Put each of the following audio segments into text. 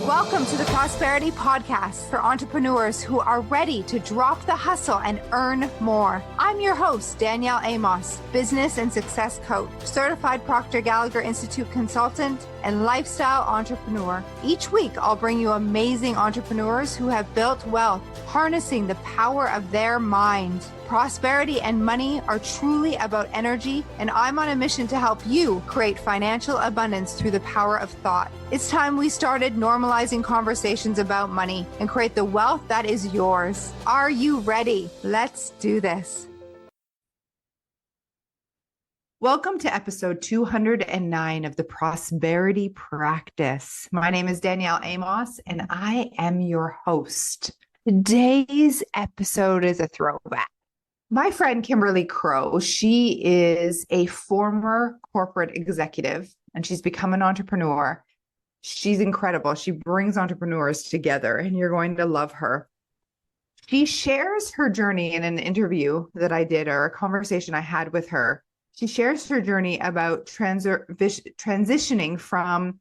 Welcome to the Prosperity Podcast for entrepreneurs who are ready to drop the hustle and earn more. I'm your host, Danielle Amos, business and success coach, certified Proctor Gallagher Institute consultant, and lifestyle entrepreneur. Each week, I'll bring you amazing entrepreneurs who have built wealth, harnessing the power of their mind. Prosperity and money are truly about energy, and I'm on a mission to help you create financial abundance through the power of thought. It's time we started normalizing conversations about money and create the wealth that is yours. Are you ready? Let's do this. Welcome to episode 209 of the Prosperity Practice. My name is Danielle Amos, and I am your host. Today's episode is a throwback. My friend Kimberly Crowe, she is a former corporate executive and she's become an entrepreneur. She's incredible. She brings entrepreneurs together and you're going to love her. She shares her journey in an interview that I did or a conversation I had with her. She shares her journey about transitioning from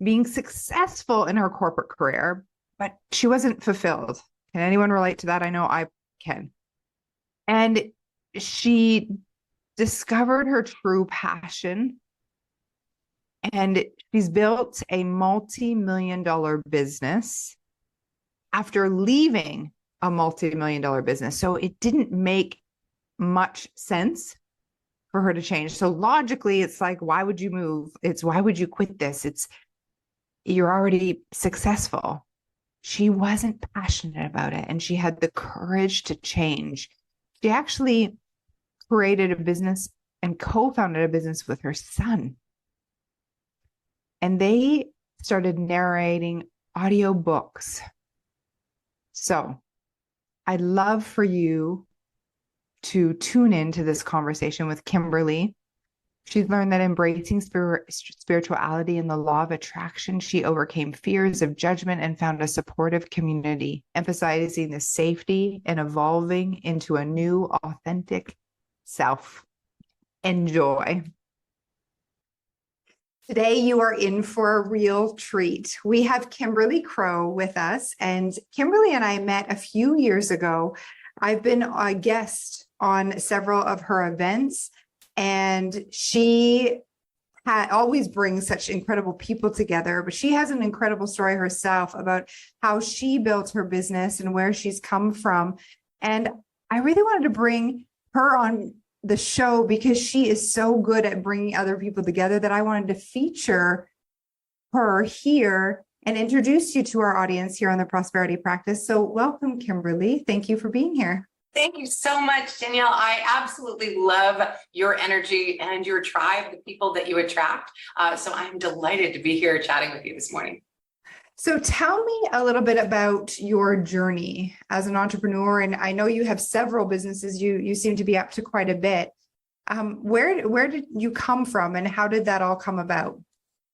being successful in her corporate career, but she wasn't fulfilled. Can anyone relate to that? I know I can. And she discovered her true passion, and she's built a multi-million-dollar business after leaving a multi-million-dollar business. So it didn't make much sense for her to change. So logically, it's like, why would you move? It's why would you quit this? You're already successful. She wasn't passionate about it, and she had the courage to change. She actually created a business and co-founded a business with her son. And they started narrating audiobooks. So I'd love for you to tune into this conversation with Kimberly. She's learned that embracing spirituality and the law of attraction, she overcame fears of judgment and found a supportive community, emphasizing the safety and evolving into a new, authentic self. Enjoy. Today, you are in for a real treat. We have Kimberly Crowe with us, and Kimberly and I met a few years ago. I've been a guest on several of her events. And she always brings such incredible people together, but she has an incredible story herself about how she built her business and where she's come from. And I really wanted to bring her on the show because she is so good at bringing other people together that I wanted to feature her here and introduce you to our audience here on the Prosperity Practice. So welcome, Kimberly. Thank you for being here. Thank you so much, Danielle. I absolutely love your energy and your tribe, the people that you attract. So I'm delighted to be here chatting with you this morning. So tell me a little bit about your journey as an entrepreneur. And I know you have several businesses. You seem to be up to quite a bit. Where did you come from and how did that all come about?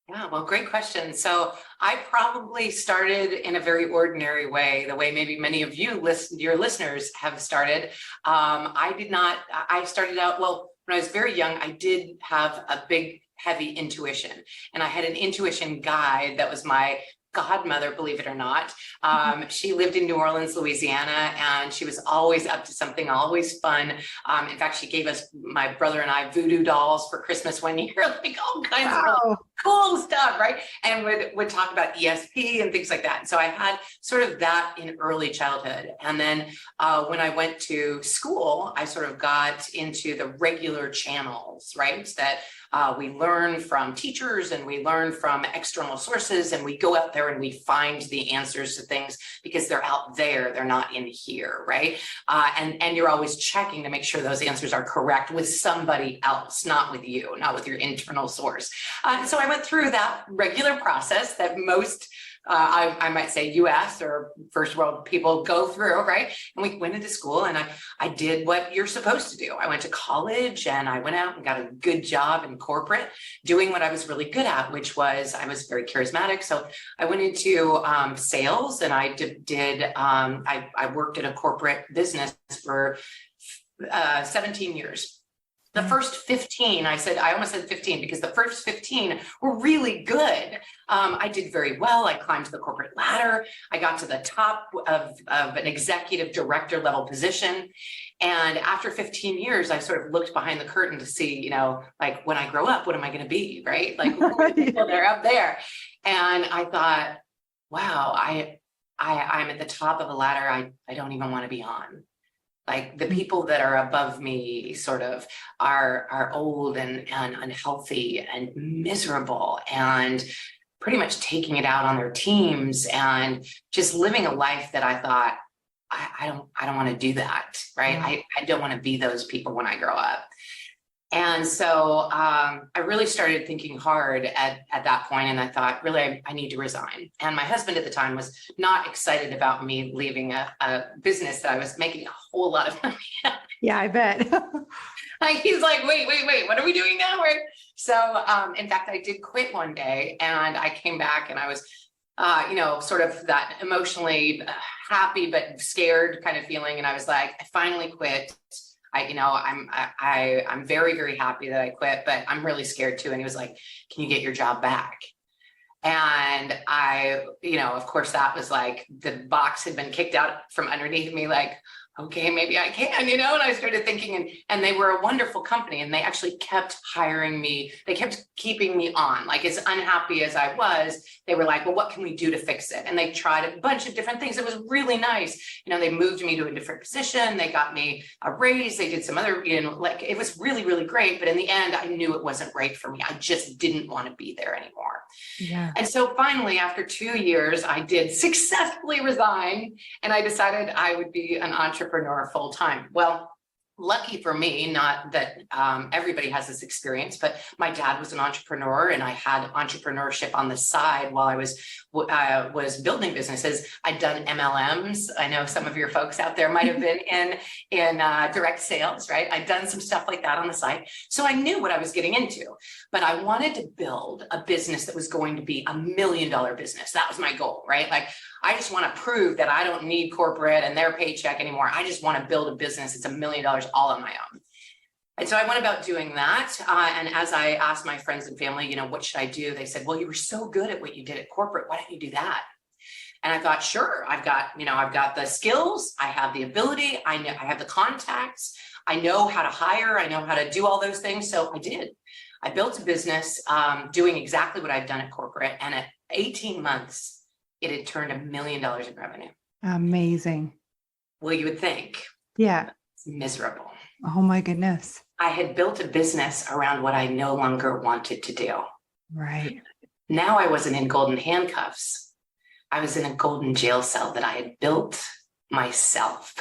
Yeah, well, great question. So I probably started in a very ordinary way, the way maybe many of your listeners have started. I started out, well, when I was very young, I did have a big, heavy intuition. And I had an intuition guide that was my godmother, believe it or not. She lived in New Orleans, Louisiana, and she was always up to something, always fun. In fact, she gave us, my brother and I, voodoo dolls for Christmas one year, like all kinds of really cool stuff, right? And would talk about ESP and things like that. And so I had sort of that in early childhood. And then when I went to school, I sort of got into the regular channels, right? That we learn from teachers and we learn from external sources and we go out there and we find the answers to things because they're out there, they're not in here, right? And you're always checking to make sure those answers are correct with somebody else, not with you, not with your internal source. So I went through that regular process that most I might say US or first world people go through, right? And we went into school and I did what you're supposed to do. I went to college and I went out and got a good job in corporate doing what I was really good at, which was I was very charismatic. So I went into sales and I worked in a corporate business for 17 years. The first 15, I almost said 15 because the first 15 were really good. I did very well. I climbed the corporate ladder. I got to the top of an executive director level position. And after 15 years, I sort of looked behind the curtain to see, you know, like when I grow up, what am I going to be? Right? Like who are the people that are up there. And I thought, wow, I'm at the top of a ladder I don't even want to be on. Like the people that are above me sort of are old and unhealthy and miserable and pretty much taking it out on their teams and just living a life that I thought, I don't want to do that, right? Yeah. I don't want to be those people when I grow up. And so I really started thinking hard at that point, and I thought, really, I need to resign. And my husband at the time was not excited about me leaving a business that I was making a whole lot of money at. Yeah, I bet. Like, he's like, wait, what are we doing now? Right? So in fact, I did quit one day, and I came back, and I was sort of that emotionally happy but scared kind of feeling. And I was like, I finally quit. I'm very, very happy that I quit, but I'm really scared too. And he was like, can you get your job back? And I, of course, that was like the box had been kicked out from underneath me, like, okay, maybe I can, and I started thinking, and they were a wonderful company, and they actually kept hiring me. They kept keeping me on. Like, as unhappy as I was, they were like, well, what can we do to fix it? And they tried a bunch of different things. It was really nice. They moved me to a different position. They got me a raise. They did some other, it was really, really great. But in the end, I knew it wasn't right for me. I just didn't want to be there anymore. Yeah. And so finally, after 2 years, I did successfully resign, and I decided I would be an entrepreneur full time. Well, lucky for me, not that everybody has this experience, but my dad was an entrepreneur, and I had entrepreneurship on the side while I was building businesses. I'd done MLMs. I know some of your folks out there might have been in direct sales, right? I'd done some stuff like that on the side. So I knew what I was getting into, but I wanted to build a business that was going to be $1 million business. That was my goal, right? Like, I just want to prove that I don't need corporate and their paycheck anymore. I just want to build a business. It's $1 million all on my own. And so I went about doing that. And as I asked my friends and family, what should I do? They said, well, you were so good at what you did at corporate. Why don't you do that? And I thought, sure, I've got the skills. I have the ability. I have the contacts. I know how to hire. I know how to do all those things. So I did. I built a business doing exactly what I've done at corporate. And at 18 months, it had turned $1 million in revenue. Amazing. Well, you would think. Yeah. It's miserable. Oh my goodness. I had built a business around what I no longer wanted to do. Right. Now I wasn't in golden handcuffs. I was in a golden jail cell that I had built myself.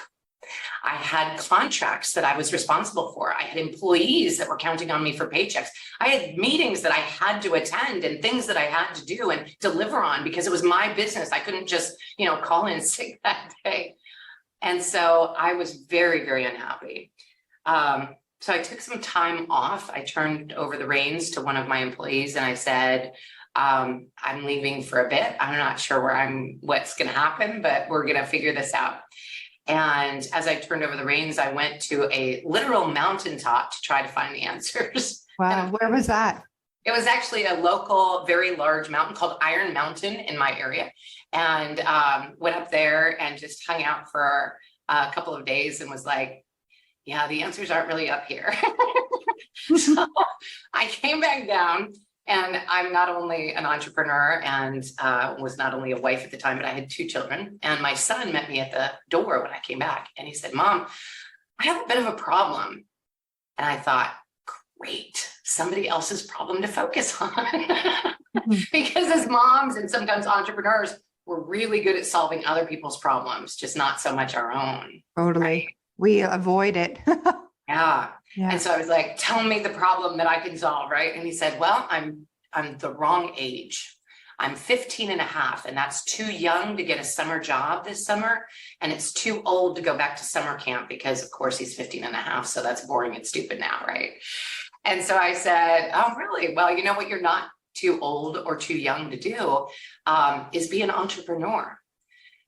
I had contracts that I was responsible for. I had employees that were counting on me for paychecks. I had meetings that I had to attend and things that I had to do and deliver on because it was my business. I couldn't just, call in sick that day. And so I was very, very unhappy. So I took some time off. I turned over the reins to one of my employees and I said, I'm leaving for a bit. I'm not sure what's going to happen, but we're going to figure this out. And as I turned over the reins, I went to a literal mountaintop to try to find the answers. Wow. Where was that? It was actually a local, very large mountain called Iron Mountain in my area. And went up there and just hung out for a couple of days and was like, yeah, the answers aren't really up here. So I came back down. And I'm not only an entrepreneur and was not only a wife at the time, but I had 2 children. And my son met me at the door when I came back. And he said, Mom, I have a bit of a problem. And I thought, great, somebody else's problem to focus on. Because as moms and sometimes entrepreneurs, we're really good at solving other people's problems, just not so much our own. Totally. Right? We avoid it. Yeah. Yeah. And so I was like, tell me the problem that I can solve, right? And he said, well, I'm the wrong age. I'm 15 and a half, and that's too young to get a summer job this summer. And it's too old to go back to summer camp because, of course, he's 15 and a half. So that's boring and stupid now, right? And so I said, oh, really? Well, you know what you're not too old or too young to do is be an entrepreneur.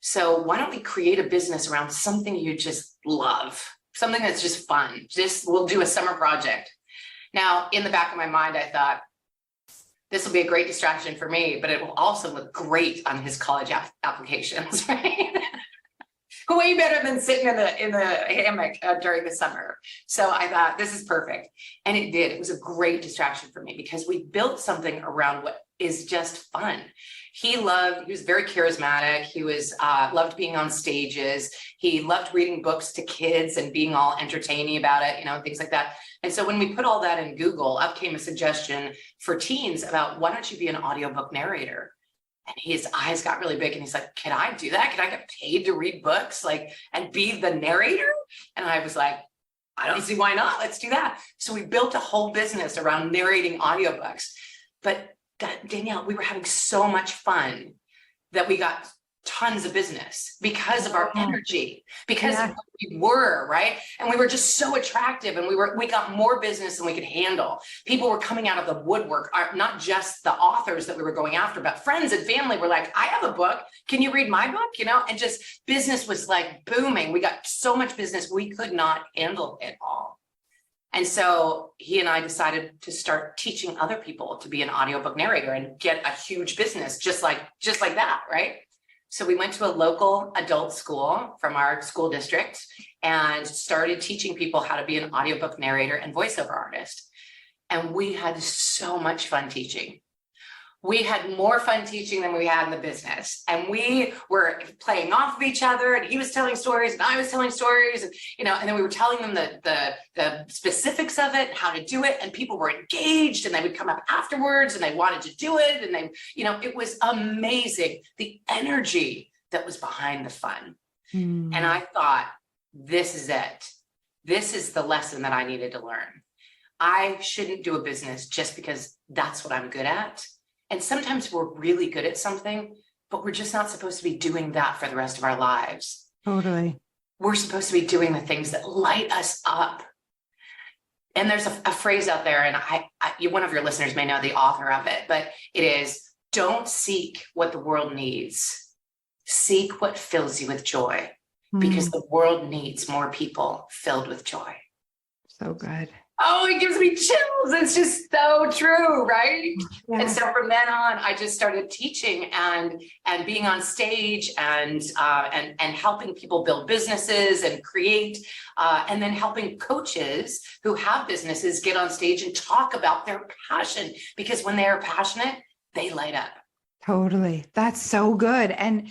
So why don't we create a business around something you just love? Something that's just fun. We'll do a summer project. Now, in the back of my mind, I thought, this will be a great distraction for me, but it will also look great on his college applications, right? Way better than sitting in the hammock during the summer. So I thought, this is perfect. And it did. It was a great distraction for me because we built something around what is just fun. He was very charismatic. He loved being on stages. He loved reading books to kids and being all entertaining about it, things like that. And so when we put all that in Google, up came a suggestion for teens about, why don't you be an audiobook narrator? And his eyes got really big and he's like, can I do that? Can I get paid to read books and be the narrator? And I was like, I don't see why not. Let's do that. So we built a whole business around narrating audiobooks. But Danielle, we were having so much fun that we got tons of business because of our energy, because of what we were, right? And we were just so attractive, and we got more business than we could handle. People were coming out of the woodwork, not just the authors that we were going after, but friends and family were like, I have a book. Can you read my book? And just business was like booming. We got so much business, we could not handle it all. And so he and I decided to start teaching other people to be an audiobook narrator and get a huge business just like that, right? So we went to a local adult school from our school district and started teaching people how to be an audiobook narrator and voiceover artist. And we had so much fun teaching. We had more fun teaching than we had in the business. And we were playing off of each other, and he was telling stories and I was telling stories, and and then we were telling them the specifics of it, how to do it, and people were engaged, and they would come up afterwards and they wanted to do it, and they, it was amazing, the energy that was behind the fun. And I thought, this is it. This is the lesson that I needed to learn. I shouldn't do a business just because that's what I'm good at. And sometimes we're really good at something, but we're just not supposed to be doing that for the rest of our lives. Totally. We're supposed to be doing the things that light us up. And there's a phrase out there, and one of your listeners may know the author of it, but it is, don't seek what the world needs. Seek what fills you with joy, because the world needs more people filled with joy. So good. Oh, it gives me chills. It's just so true, right? Yeah. And so from then on, I just started teaching and being on stage and helping people build businesses and create, and then helping coaches who have businesses get on stage and talk about their passion, because when they are passionate, they light up. Totally. That's so good. And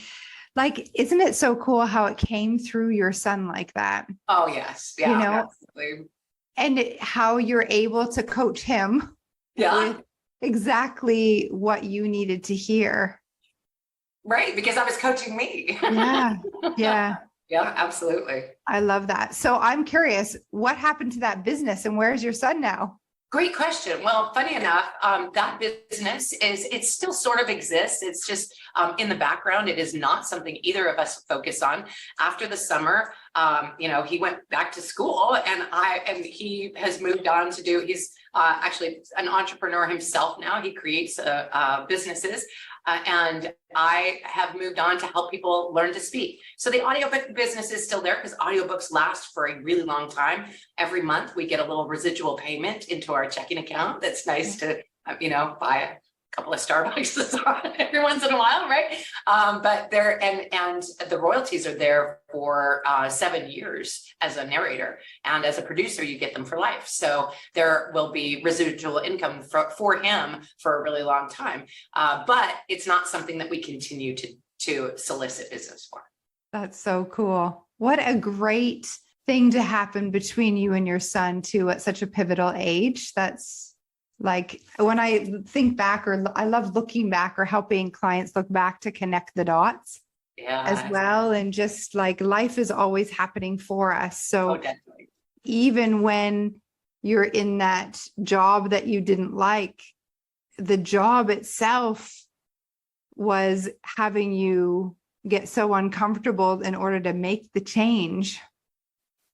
isn't it so cool how it came through your son like that? Oh, yes. Yeah, absolutely. And how you're able to coach him with exactly what you needed to hear. Right, because I was coaching me. Yeah. Yeah, absolutely. I love that. So I'm curious, what happened to that business and where's your son now? Great question. Well, funny enough, that business it still sort of exists. It's just in the background. It is not something either of us focus on. After the summer, he went back to school, and he has moved on to do. He's actually an entrepreneur himself now. He creates businesses, and I have moved on to help people learn to speak. So the audiobook business is still there because audiobooks last for a really long time. Every month we get a little residual payment into our checking account. That's nice to, buy a couple of Starbucks every once in a while, right? But there, and the royalties are there for 7 years as a narrator, and as a producer, you get them for life. So there will be residual income for him for a really long time. But it's not something that we continue to solicit business for. That's so cool. What a great thing to happen between you and your son too at such a pivotal age. That's when I think back, or I love looking back or helping clients look back to connect the dots as well. And just life is always happening for us. So even when you're in that job that you didn't like, the job itself was having you get so uncomfortable in order to make the change.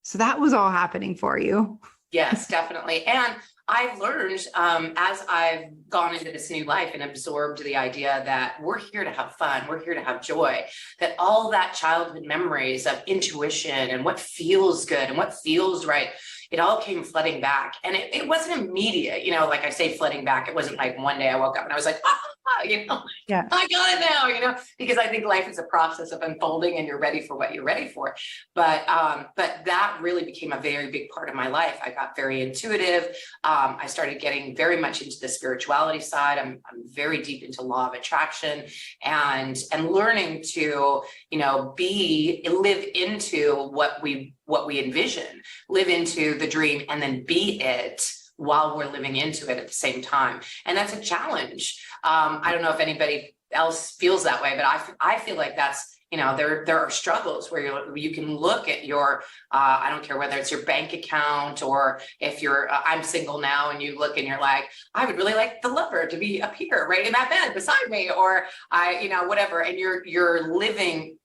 So that was all happening for you. Yes, definitely. And I've learned as I've gone into this new life and absorbed the idea that we're here to have fun, we're here to have joy, that all that childhood memories of intuition and what feels good and what feels right, it all came flooding back. And it wasn't immediate, like I say, flooding back. It wasn't like one day I woke up and I was like, Yeah. I got it now, because I think life is a process of unfolding and you're ready for what you're ready for. But that really became a very big part of my life. I got very intuitive. I started getting very much into the spirituality side. I'm very deep into law of attraction and learning to, live into what we envision, live into the dream and then be it while we're living into it at the same time. And that's a challenge. I don't know if anybody else feels that way, but I feel like that's, there are struggles where you can look at your, I don't care whether it's your bank account or if I'm single now and you look and you're like, I would really like the lover to be up here, right in that bed beside me, or whatever. And you're living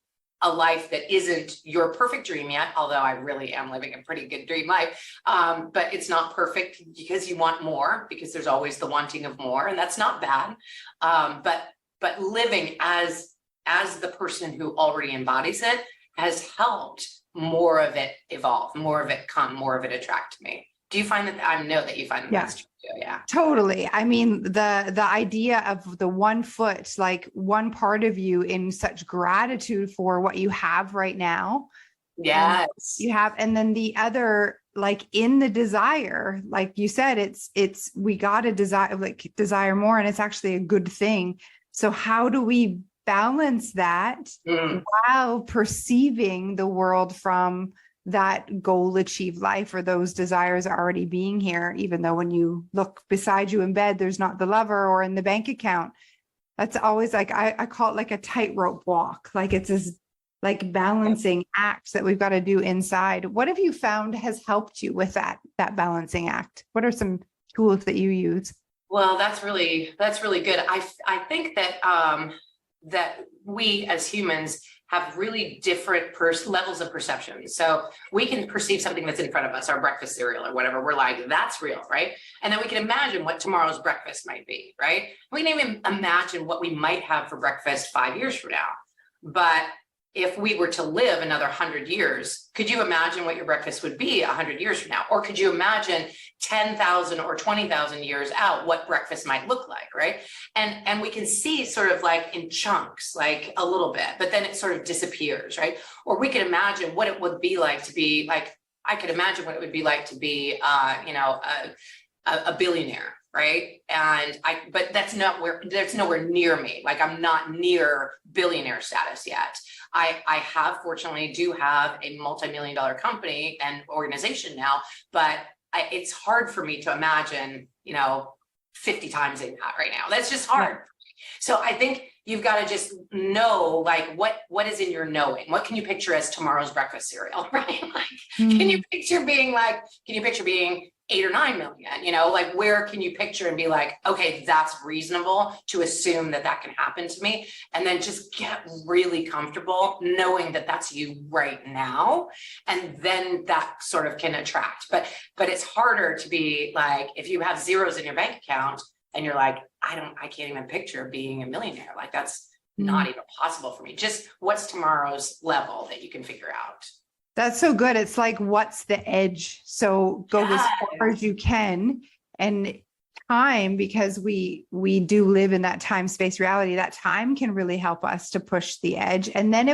a life that isn't your perfect dream yet, although I really am living a pretty good dream life. But it's not perfect because you want more, because there's always the wanting of more, and that's not bad. But living as the person who already embodies it has helped more of it evolve, more of it come, more of it attract me. Do you find that? I know that you find that that's true. Yeah, totally. I mean, the idea of the 1 foot, like one part of you in such gratitude for what you have right now. Yes. And then the other, like in the desire, like you said, it's, we got to desire more, and it's actually a good thing. So how do we balance that while perceiving the world from that goal achieved life, or those desires already being here, even though when you look beside you in bed, there's not the lover or in the bank account? That's always like, I call it like a tightrope walk. Like it's this like balancing act that we've got to do inside. What have you found has helped you with that balancing act? What are some tools that you use? Well, that's really good. I think that, that we as humans have really different levels of perception. So we can perceive something that's in front of us, our breakfast cereal or whatever. We're like, that's real, right? And then we can imagine what tomorrow's breakfast might be, right? We can even imagine what we might have for breakfast 5 years from now. But if we were to live another 100 years, could you imagine what your breakfast would be 100 years from now? Or could you imagine 10,000 or 20,000 years out what breakfast might look like, right? And we can see sort of like in chunks, like a little bit, but then it sort of disappears, right? Or we could imagine what it would be like to be like, I could imagine what it would be like to be, a billionaire, right? But that's nowhere near me. Like I'm not near billionaire status yet. I fortunately do have a multi-million-dollar company and organization now, but it's hard for me to imagine, 50 times in that right now. That's just hard. Yeah. So I think you've got to just know, like, what is in your knowing? What can you picture as tomorrow's breakfast cereal, right? Like, can you picture being 8 or 9 million, like where can you picture and be like, okay, that's reasonable to assume that can happen to me. And then just get really comfortable knowing that that's you right now. And then that sort of can attract, but it's harder to be like, if you have zeros in your bank account and you're like, I can't even picture being a millionaire. Like that's not even possible for me. Just what's tomorrow's level that you can figure out. That's so good. It's like, what's the edge? So go as far as you can, and time, because we do live in that time space reality, that time can really help us to push the edge. And then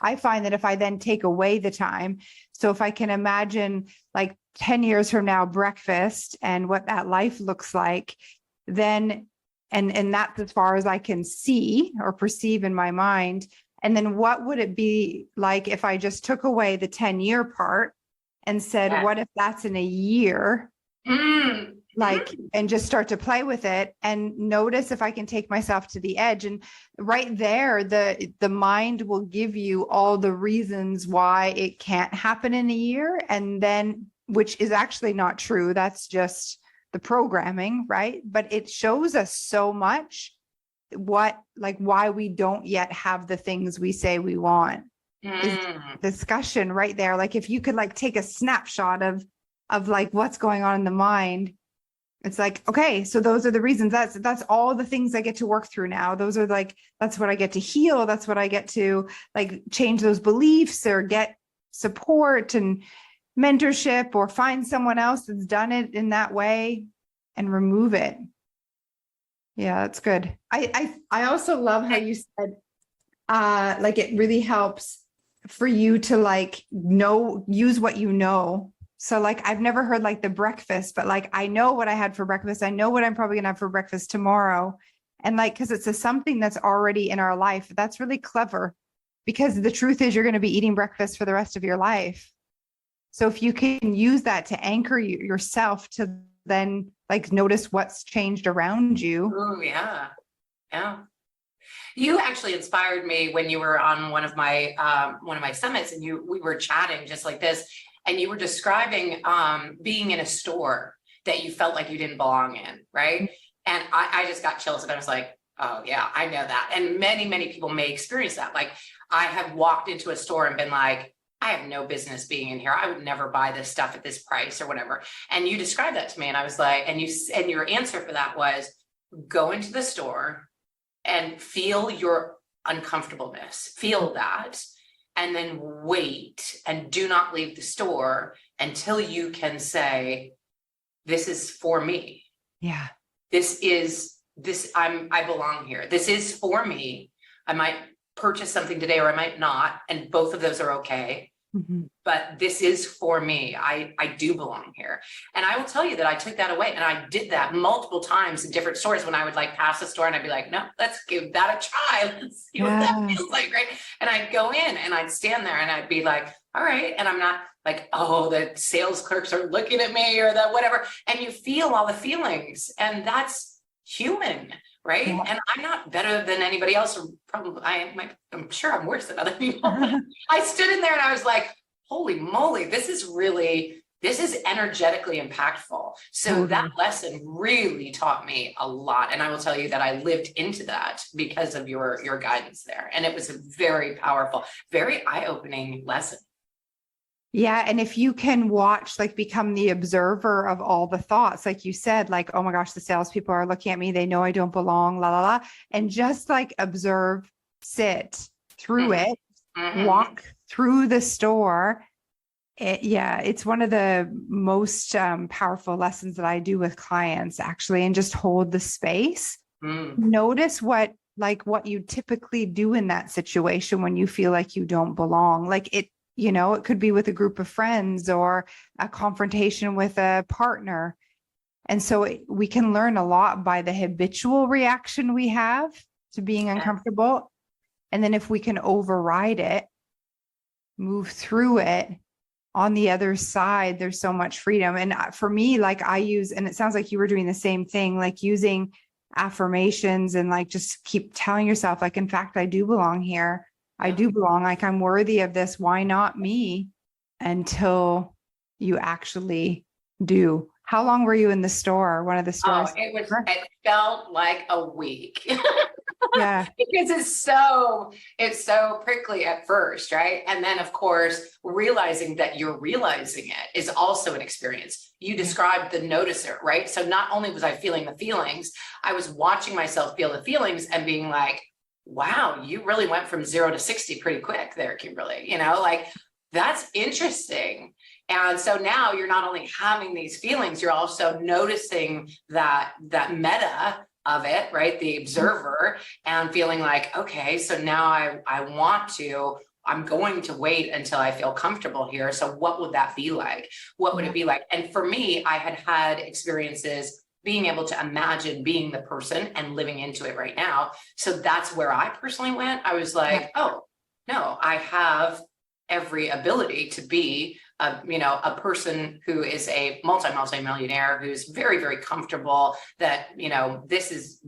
I find that if I then take away the time, so if I can imagine like 10 years from now, breakfast and what that life looks like, then, and that's as far as I can see or perceive in my mind. And then what would it be like if I just took away the 10-year part and said, what if that's in a year? And just start to play with it and notice if I can take myself to the edge. And right there, the mind will give you all the reasons why it can't happen in a year. And then, which is actually not true. That's just the programming, right? But it shows us so much why we don't yet have the things we say we want. Is discussion right there. Like if you could like take a snapshot of like what's going on in the mind, it's like, okay, so those are the reasons. That's all the things I get to work through now. Those are like, that's what I get to heal. That's what I get to like change those beliefs or get support. And mentorship or find someone else that's done it in that way and remove it. Yeah, that's good. I also love how you said, like it really helps for you to like use what you know. So like, I've never heard like the breakfast, but like, I know what I had for breakfast. I know what I'm probably gonna have for breakfast tomorrow. And like, cause it's something that's already in our life. That's really clever because the truth is you're going to be eating breakfast for the rest of your life. So if you can use that to anchor yourself to then like notice what's changed around you. Oh yeah. Yeah. You actually inspired me when you were on one of my summits, and we were chatting just like this, and you were describing being in a store that you felt like you didn't belong in, right? And I just got chills, and I was like, oh yeah, I know that. And many people may experience that. Like I have walked into a store and been like, I have no business being in here. I would never buy this stuff at this price or whatever. And you described that to me, and I was like, and your answer for that was go into the store and feel your uncomfortableness, feel that, and then wait and do not leave the store until you can say, this is for me. Yeah. I belong here. This is for me. I might purchase something today or I might not, and both of those are okay. Mm-hmm. But this is for me. I do belong here. And I will tell you that I took that away, and I did that multiple times in different stores when I would like pass a store and I'd be like, no, let's give that a try. Let's see what that feels like, right? And I'd go in and I'd stand there and I'd be like, all right. And I'm not like, oh, the sales clerks are looking at me or that whatever. And you feel all the feelings, and that's human, right? Yeah. And I'm not better than anybody else, or probably I'm sure I'm worse than other people. I stood in there and I was like, holy moly, this is energetically impactful. So that lesson really taught me a lot. And I will tell you that I lived into that because of your guidance there. And it was a very powerful, very eye-opening lesson. Yeah. And if you can watch, like become the observer of all the thoughts, like you said, like, oh my gosh, the salespeople are looking at me. They know I don't belong, la, la, la. And just like observe, sit through it, walk through the store. It's one of the most powerful lessons that I do with clients actually, and just hold the space. Notice what you typically do in that situation when you feel like you don't belong. Like it could be with a group of friends or a confrontation with a partner. And so we can learn a lot by the habitual reaction we have to being uncomfortable. And then if we can override it, move through it, on the other side, there's so much freedom. And for me, like I use, and it sounds like you were doing the same thing, like using affirmations and like just keep telling yourself, like, in fact, I do belong here. I do belong. Like I'm worthy of this. Why not me? Until you actually do. How long were you in the store? One of the stores? It felt like a week. Yeah. Because it's so prickly at first, right? And then of course, realizing that you're realizing it is also an experience. You described the noticer, right? So not only was I feeling the feelings, I was watching myself feel the feelings and being like, wow, you really went from 0 to 60 pretty quick there, Kimberly. Like that's interesting. And so now you're not only having these feelings, you're also noticing that meta of it, right? The observer, and feeling like, okay, so now I'm going to wait until I feel comfortable here. So what would that be like? What would it be like? And for me, I had experiences being able to imagine being the person and living into it right now. So that's where I personally went. I was like, oh, no, I have every ability to be a person who is a multi-millionaire, who's very, very comfortable that, this is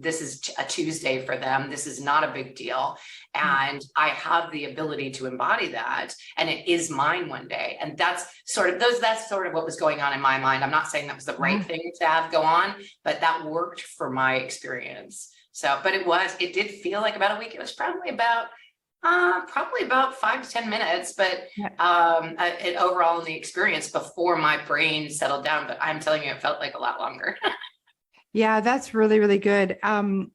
a Tuesday for them. This is not a big deal. And I have the ability to embody that, and it is mine one day. And that's sort of what was going on in my mind. I'm not saying that was the right thing to have go on, but that worked for my experience. So, but it did feel like about a week. It was probably about 5 to 10 minutes, but overall in the experience before my brain settled down. But I'm telling you, it felt like a lot longer. Yeah, that's really, really good. And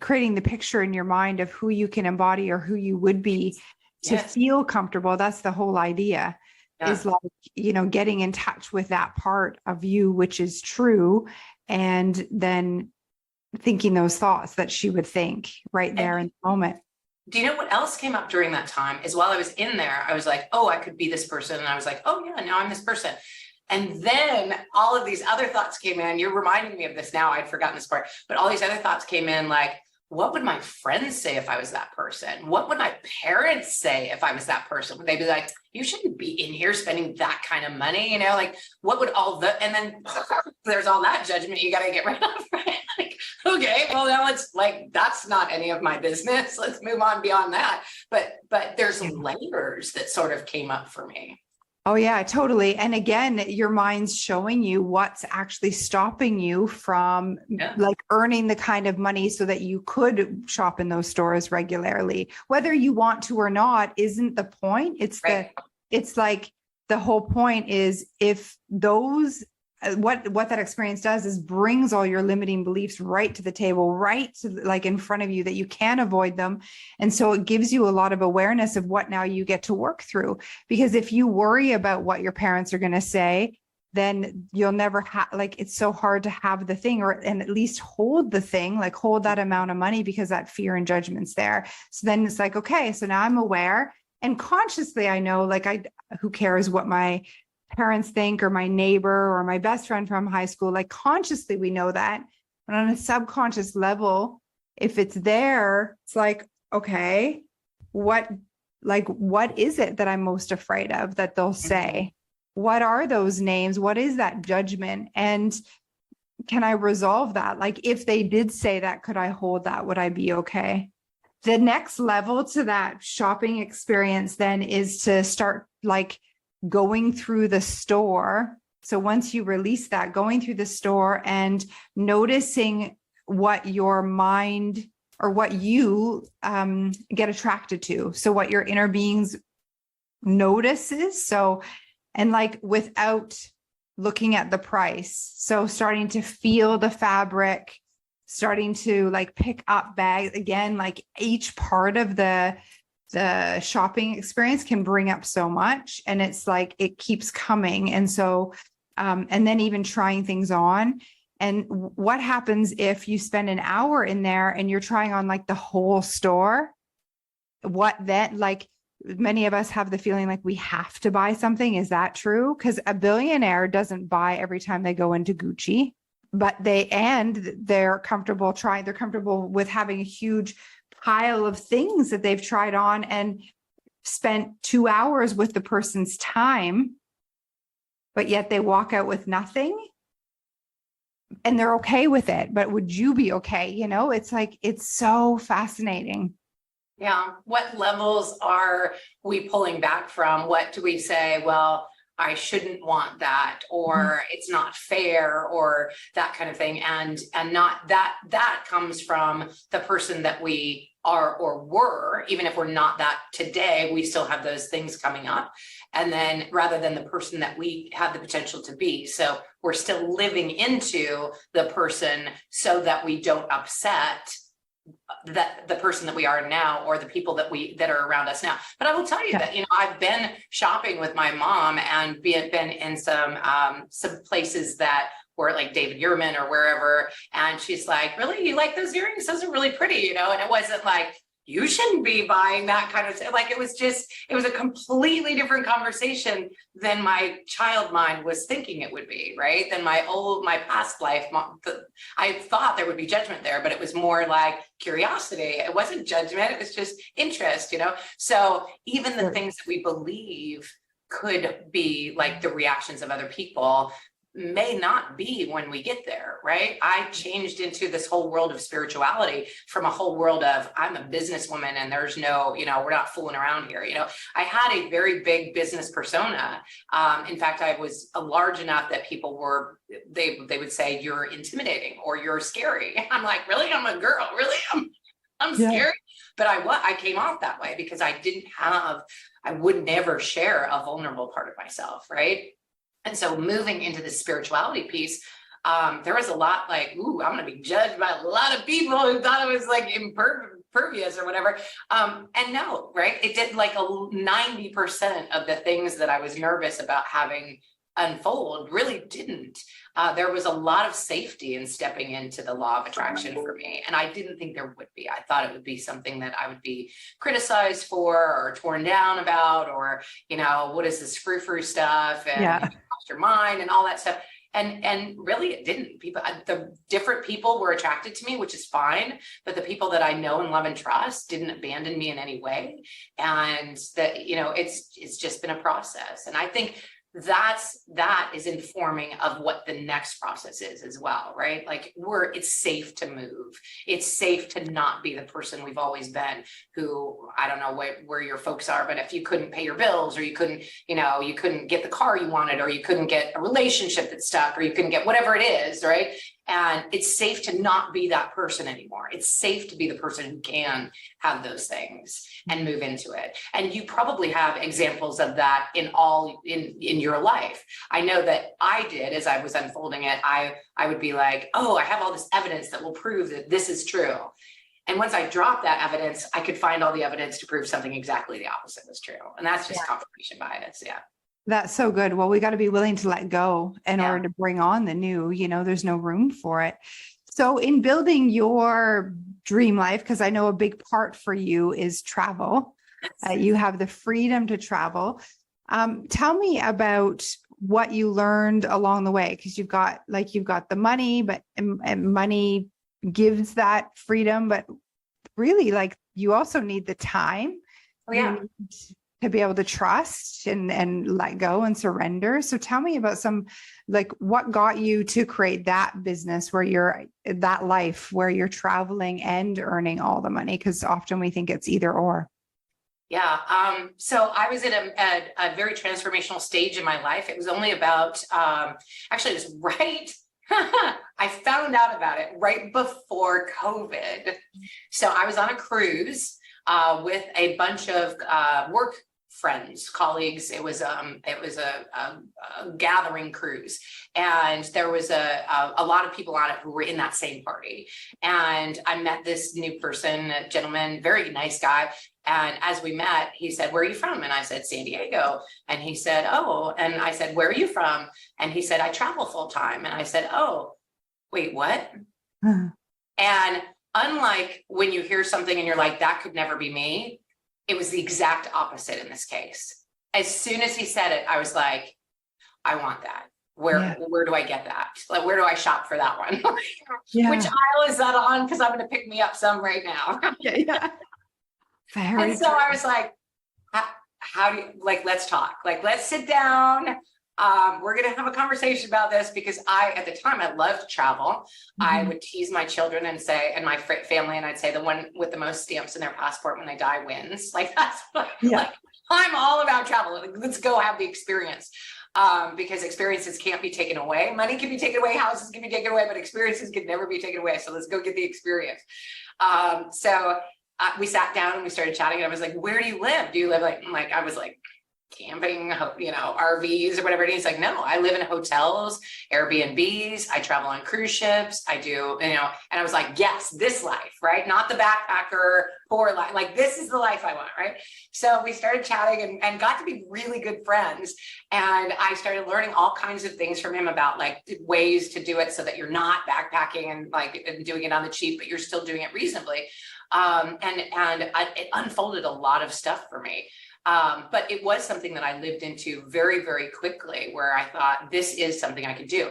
creating the picture in your mind of who you can embody or who you would be to feel comfortable. That's the whole idea. is like, getting in touch with that part of you, which is true. And then thinking those thoughts that she would think right there in the moment. Do you know what else came up during that time is while I was in there, I was like, oh, I could be this person. And I was like, oh yeah, now I'm this person. And then all of these other thoughts came in. You're reminding me of this now. I'd forgotten this part, but all these other thoughts came in like, what would my friends say if I was that person? What would my parents say if I was that person? Would they be like, you shouldn't be in here spending that kind of money? Like what would and then there's all that judgment you got to get rid of, right? Like, okay, well now it's like, that's not any of my business. Let's move on beyond that. But there's layers that sort of came up for me. Oh yeah, totally. And again, your mind's showing you what's actually stopping you from like earning the kind of money so that you could shop in those stores regularly. Whether you want to or not isn't the point. It's it's like the whole point is if those what that experience does is brings all your limiting beliefs right to the table, right to like in front of you that you can avoid them. And so it gives you a lot of awareness of what now you get to work through. Because if you worry about what your parents are going to say, then you'll never have, like, it's so hard to have the thing and at least hold the thing, like hold that amount of money because that fear and judgment's there. So then it's like, okay, so now I'm aware and consciously I know, like, who cares what my parents think or my neighbor or my best friend from high school, like consciously we know that, but on a subconscious level, if it's there, it's like, okay, what is it that I'm most afraid of that they'll say? What are those names? What is that judgment? And can I resolve that? Like if they did say that, could I hold that? Would I be okay? The next level to that shopping experience then is to start like going through the store. So once you release that, going through the store and noticing what your mind or what you get attracted to. So what your inner beings notices. So, and like without looking at the price. So starting to feel the fabric, starting to like pick up bags again, like each part of the shopping experience can bring up so much, and it's like it keeps coming. And so and then even trying things on. And what happens if you spend an hour in there and you're trying on like the whole store? What then? Like many of us have the feeling like we have to buy something. Is that true? Because a billionaire doesn't buy every time they go into Gucci, but they're comfortable with having a huge pile of things that they've tried on and spent 2 hours with the person's time, but yet they walk out with nothing and they're okay with it. But would you be okay? It's like, it's so fascinating. Yeah. What levels are we pulling back from? What do we say? Well, I shouldn't want that, or it's not fair, or that kind of thing. And not that comes from the person that we are or were. Even if we're not that today, we still have those things coming up. And then rather than the person that we have the potential to be. So we're still living into the person so that we don't upset the person that we are now, or the people that are around us now. But I will tell you that, I've been shopping with my mom and been in some places that were like David Yurman or wherever. And she's like, really, you like those earrings? Those are really pretty, And it wasn't like, you shouldn't be buying that kind of stuff. Like, it was a completely different conversation than my child mind was thinking it would be, right? Than my past life. I thought there would be judgment there, but it was more like curiosity. It wasn't judgment. It was just interest, So even the things that we believe could be like the reactions of other people may not be when we get there, right? I changed into this whole world of spirituality from a whole world of I'm a businesswoman and there's no, we're not fooling around here. I had a very big business persona. In fact, I was large enough that people they would say you're intimidating or you're scary. I'm like, really? I'm a girl. Really? I'm scary. But I came off that way because I would never share a vulnerable part of myself, right? And so moving into the spirituality piece, there was a lot like, I'm going to be judged by a lot of people who thought it was like imperfect, pervious or whatever. And no, right. It did like 90% of the things that I was nervous about having unfold really didn't. There was a lot of safety in stepping into the law of attraction for me. And I didn't think there would be. I thought it would be something that I would be criticized for or torn down about, or, what is this frou-frou stuff and lost your mind and all that stuff. And really it didn't. The different people were attracted to me, which is fine. But the people that I know and love and trust didn't abandon me in any way. And that, it's just been a process. And I think that is informing of what the next process is as well, right? Like it's safe to move. It's safe to not be the person we've always been, who, I don't know where your folks are, but if you couldn't pay your bills, or you couldn't get the car you wanted, or you couldn't get a relationship that stuck, or you couldn't get whatever it is, right? And it's safe to not be that person anymore. It's safe to be the person who can have those things and move into it. And you probably have examples of that in your life. I know that I did, as I was unfolding it, I would be like, oh, I have all this evidence that will prove that this is true. And once I dropped that evidence, I could find all the evidence to prove something exactly the opposite was true. And that's just confirmation bias. Yeah. That's so good. Well, we got to be willing to let go in order to bring on the new, there's no room for it. So in building your dream life, because I know a big part for you is travel, you have the freedom to travel. Tell me about what you learned along the way, because you've got the money, but and money gives that freedom, but really you also need the time. Oh, yeah. To be able to trust and let go and surrender. So tell me about what got you to create that business that life where you're traveling and earning all the money? Because often we think it's either or. Yeah. So I was at a very transformational stage in my life. It was only about, actually it was right. I found out about it right before COVID. So I was on a cruise with a bunch of work friends, colleagues. It was a gathering cruise, and there was a lot of people on it who were in that same party. And I met this new person, a gentleman, very nice guy. And as we met, he said, "Where are you from?" And I said, "San Diego." And he said, "Oh." And I said, "Where are you from?" And he said, "I travel full time." And I said, "Oh, wait, what?" And unlike when you hear something and you're like, that could never be me, it was the exact opposite in this case. As soon as he said it, I was like, I want that. Where do I get that? Like, where do I shop for that one? Which aisle is that on? Because I'm going to pick me up some right now. And so I was like, how do you, let's talk. Let's sit down. We're going to have a conversation about this, because at the time, I loved to travel. Mm-hmm. I would tease my children and say, and my family, and I'd say the one with the most stamps in their passport when they die wins. That's what, I'm all about travel. Let's go have the experience. Because experiences can't be taken away. Money can be taken away, houses can be taken away, but experiences can never be taken away. So let's go get the experience. So we sat down and we started chatting, and I was like, "Where do you live? Do you live I was like, camping, RVs or whatever it is?" Like, "No, I live in hotels, Airbnbs. I travel on cruise ships. I do, and I was like, yes, this life, right? Not the backpacker poor life. This is the life I want, right? So we started chatting and got to be really good friends. And I started learning all kinds of things from him about ways to do it so that you're not backpacking and doing it on the cheap, but you're still doing it reasonably. It unfolded a lot of stuff for me. But it was something that I lived into very, very quickly, where I thought, this is something I could do.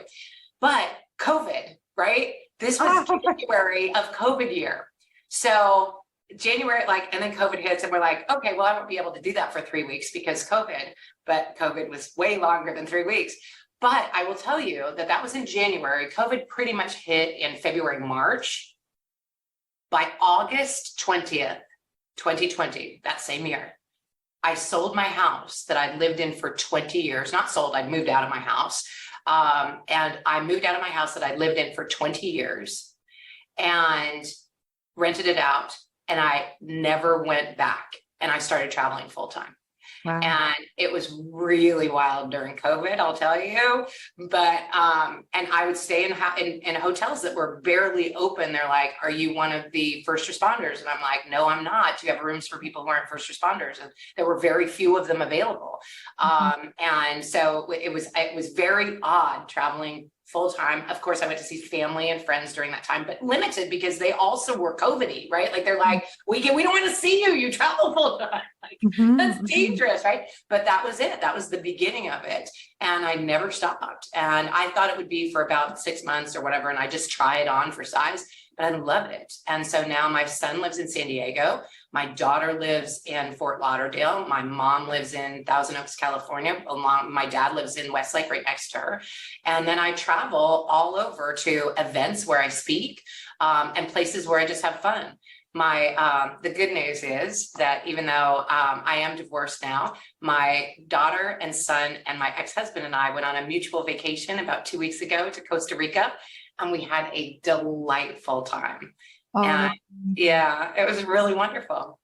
But COVID, right? This was January of COVID year. So January, and then COVID hits, and we're like, okay, well, I won't be able to do that for 3 weeks because COVID, but COVID was way longer than 3 weeks. But I will tell you that was in January. COVID pretty much hit in February, March. By August 20th, 2020, that same year, I sold my house that I'd lived in for 20 years. Not sold, I'd moved out of my house. And I moved out of my house that I'd lived in for 20 years and rented it out. And I never went back. And I started traveling full time. Wow. And it was really wild during COVID, I'll tell you. But, and I would stay in hotels that were barely open. They're like, are you one of the first responders? And I'm like, no, I'm not. Do you have rooms for people who aren't first responders? And there were very few of them available. And so it was very odd traveling full time. Of course, I went to see family and friends during that time, but limited because they also were COVID-y, right? Like they're like, we don't want to see you. You travel full time. Like, that's dangerous, right? But that was it. That was the beginning of it. And I never stopped. And I thought it would be for about 6 months or whatever. And I just try it on for size, but I love it. And so now my son lives in San Diego. My daughter lives in Fort Lauderdale. My mom lives in Thousand Oaks, California. My dad lives in Westlake, right next to her. And then I travel all over to events where I speak, and places where I just have fun. The good news is that even though I am divorced now, my daughter and son and my ex-husband and I went on a mutual vacation about 2 weeks ago to Costa Rica, and we had a delightful time. And yeah, it was really wonderful.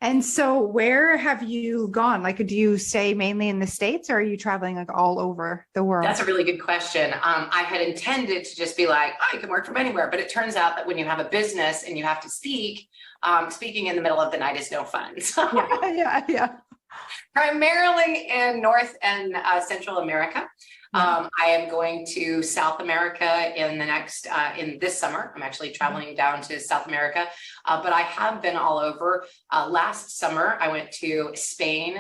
And so where have you gone? Like, do you stay mainly in the States, or are you traveling like all over the world? That's a really good question. I had intended to just be like, oh, you can work from anywhere. But it turns out that when you have a business and you have to speak, speaking in the middle of the night is no fun. So Yeah. primarily in North and Central America. I am going to South America in this summer. I'm actually traveling down to South America, but I have been all over. Last summer, I went to Spain.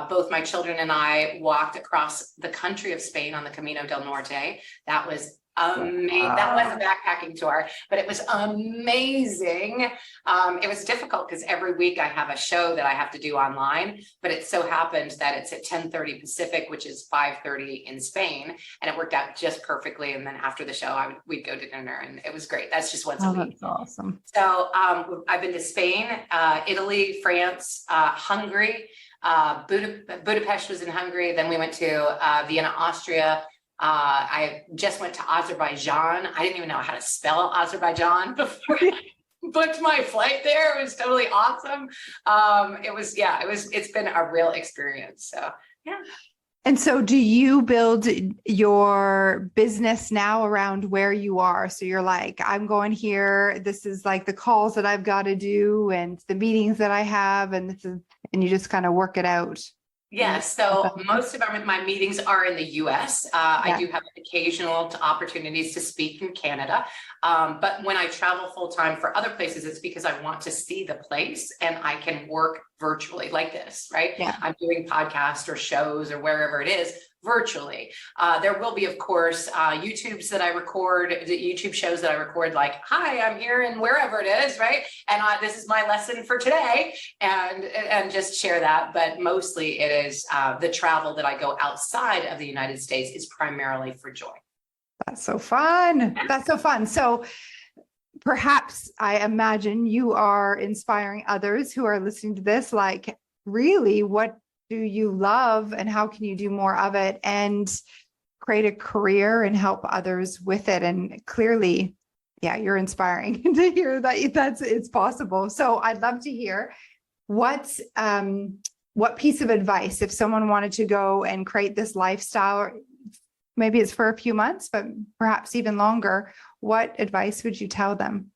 Both my children and I walked across the country of Spain on the Camino del Norte. That was amazing. That was a backpacking tour, but it was amazing. It was difficult because every week I have a show that I have to do online, but it so happened that it's at 10:30 Pacific, which is 5:30 in Spain. And it worked out just perfectly. And then after the show, we'd go to dinner, and it was great. That's just once a week. That's awesome. So I've been to Spain, Italy, France, Hungary, Budapest was in Hungary. Then we went to Vienna, Austria. I just went to Azerbaijan. I didn't even know how to spell Azerbaijan before I booked my flight there. It was totally awesome. It's been a real experience. So, yeah. And so do you build your business now around where you are? So you're like, I'm going here. This is like the calls that I've got to do and the meetings that I have. And you just kind of work it out. Yes. So most of my meetings are in the US. I do have occasional opportunities to speak in Canada. But when I travel full time for other places, it's because I want to see the place and I can work virtually like this, right? Yeah. I'm doing podcasts or shows or wherever it is virtually. There will be, of course, YouTube shows that I record like, hi, I'm here and wherever it is, right? And this is my lesson for today, and just share that. But mostly it is the travel that I go outside of the United States is primarily for joy. That's so fun. That's so fun. So perhaps I imagine you are inspiring others who are listening to this, like, really, what do you love and how can you do more of it and create a career and help others with it? And clearly, you're inspiring to hear that it's possible. So I'd love to hear what piece of advice, if someone wanted to go and create this lifestyle, maybe it's for a few months, but perhaps even longer, what advice would you tell them?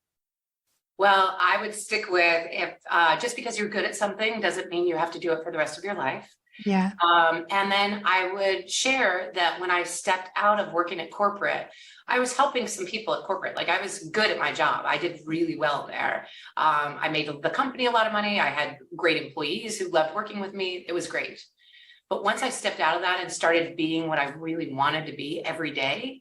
Well, I would stick with just because you're good at something doesn't mean you have to do it for the rest of your life. Yeah. And then I would share that when I stepped out of working at corporate, I was helping some people at corporate. Like, I was good at my job. I did really well there. I made the company a lot of money. I had great employees who loved working with me. It was great. But once I stepped out of that and started being what I really wanted to be every day,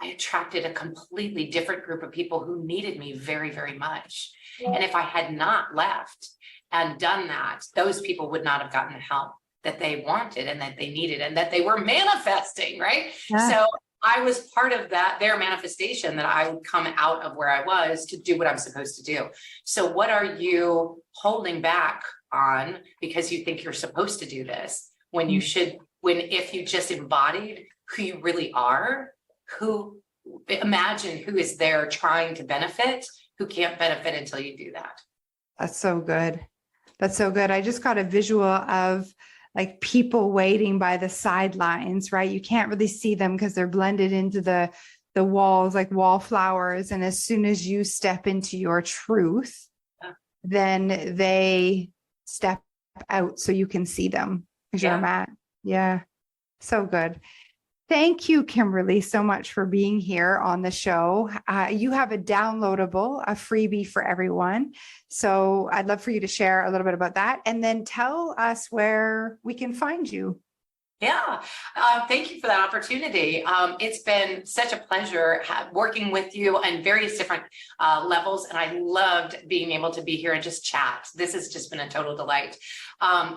I attracted a completely different group of people who needed me very, very much. And if I had not left and done that, those people would not have gotten the help that they wanted and that they needed and that they were manifesting, right? Yeah. So I was part of their manifestation, that I would come out of where I was to do what I'm supposed to do. So what are you holding back on because you think you're supposed to do this when you should, if you just embodied who you really are? Imagine who is there trying to benefit, who can't benefit until you do that. That's so good. That's so good. I just got a visual of like people waiting by the sidelines, right? You can't really see them because they're blended into the walls, like wallflowers. And as soon as you step into your truth, then they step out so you can see them because you're a mat. Yeah. So good. Thank you, Kimberly, so much for being here on the show. You have a downloadable, a freebie for everyone. So I'd love for you to share a little bit about that and then tell us where we can find you. Yeah, thank you for that opportunity. It's been such a pleasure working with you on various different levels, and I loved being able to be here and just chat. This has just been a total delight.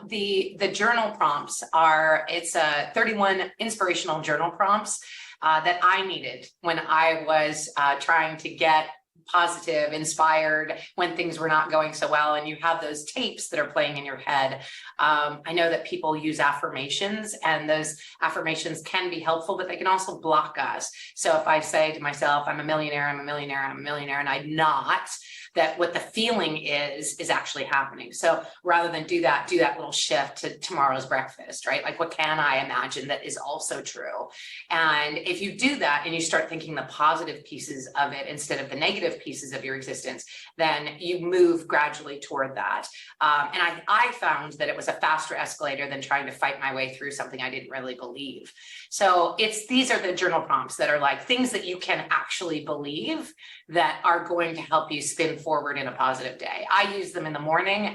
The journal prompts it's 31 inspirational journal prompts that I needed when I was trying to get positive, inspired when things were not going so well, and you have those tapes that are playing in your head. I know that people use affirmations, and those affirmations can be helpful, but they can also block us. So if I say to myself, I'm a millionaire, I'm a millionaire, I'm a millionaire, and I'm not, that what the feeling is actually happening. So rather than do that little shift to tomorrow's breakfast, right? Like, what can I imagine that is also true? And if you do that and you start thinking the positive pieces of it instead of the negative pieces of your existence, then you move gradually toward that. And I found that it was a faster escalator than trying to fight my way through something I didn't really believe. So these are the journal prompts that are like things that you can actually believe that are going to help you spin forward in a positive day. I use them in the morning,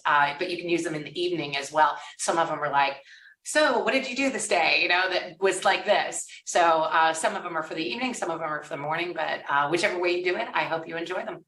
but you can use them in the evening as well. Some of them are like, so what did you do this day? That was like this. So some of them are for the evening, some of them are for the morning, but whichever way you do it, I hope you enjoy them.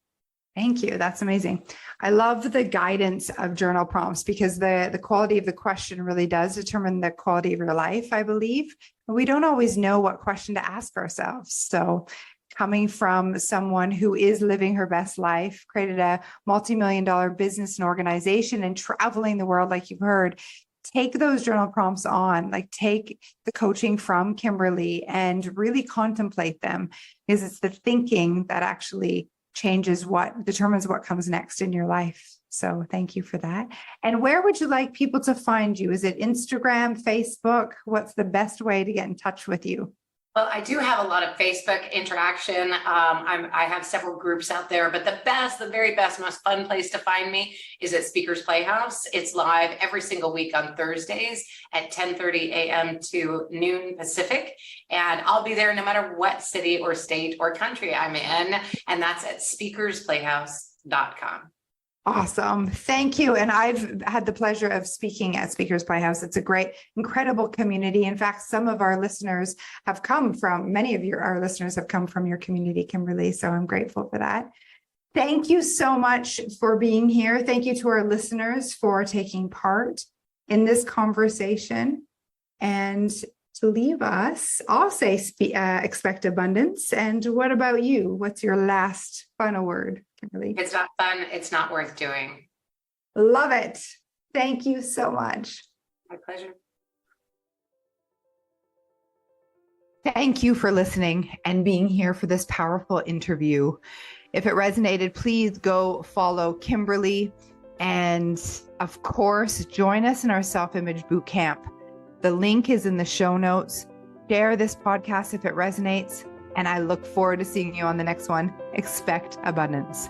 Thank you. That's amazing. I love the guidance of journal prompts because the quality of the question really does determine the quality of your life, I believe. We don't always know what question to ask ourselves. So coming from someone who is living her best life, created a multi-million-dollar business and organization and traveling the world, like you've heard, take those journal prompts on, like take the coaching from Kimberly and really contemplate them, because it's the thinking that actually determines what comes next in your life. So thank you for that. And where would you like people to find you? Is it Instagram, Facebook? What's the best way to get in touch with you? Well, I do have a lot of Facebook interaction. I have several groups out there, but the very best, most fun place to find me is at Speakers Playhouse. It's live every single week on Thursdays at 10:30 a.m. to noon Pacific. And I'll be there no matter what city or state or country I'm in. And that's at speakersplayhouse.com. Awesome. Thank you. And I've had the pleasure of speaking at Speakers Playhouse. It's a great, incredible community. In fact, many of our listeners have come from your community, Kimberly. So I'm grateful for that. Thank you so much for being here. Thank you to our listeners for taking part in this conversation. And to leave us, I'll say expect abundance. And what about you? What's your last final word, Kimberly? It's not fun. It's not worth doing. Love it. Thank you so much. My pleasure. Thank you for listening and being here for this powerful interview. If it resonated, please go follow Kimberly. And of course, join us in our self-image bootcamp. The link is in the show notes. Share this podcast if it resonates. And I look forward to seeing you on the next one. Expect abundance.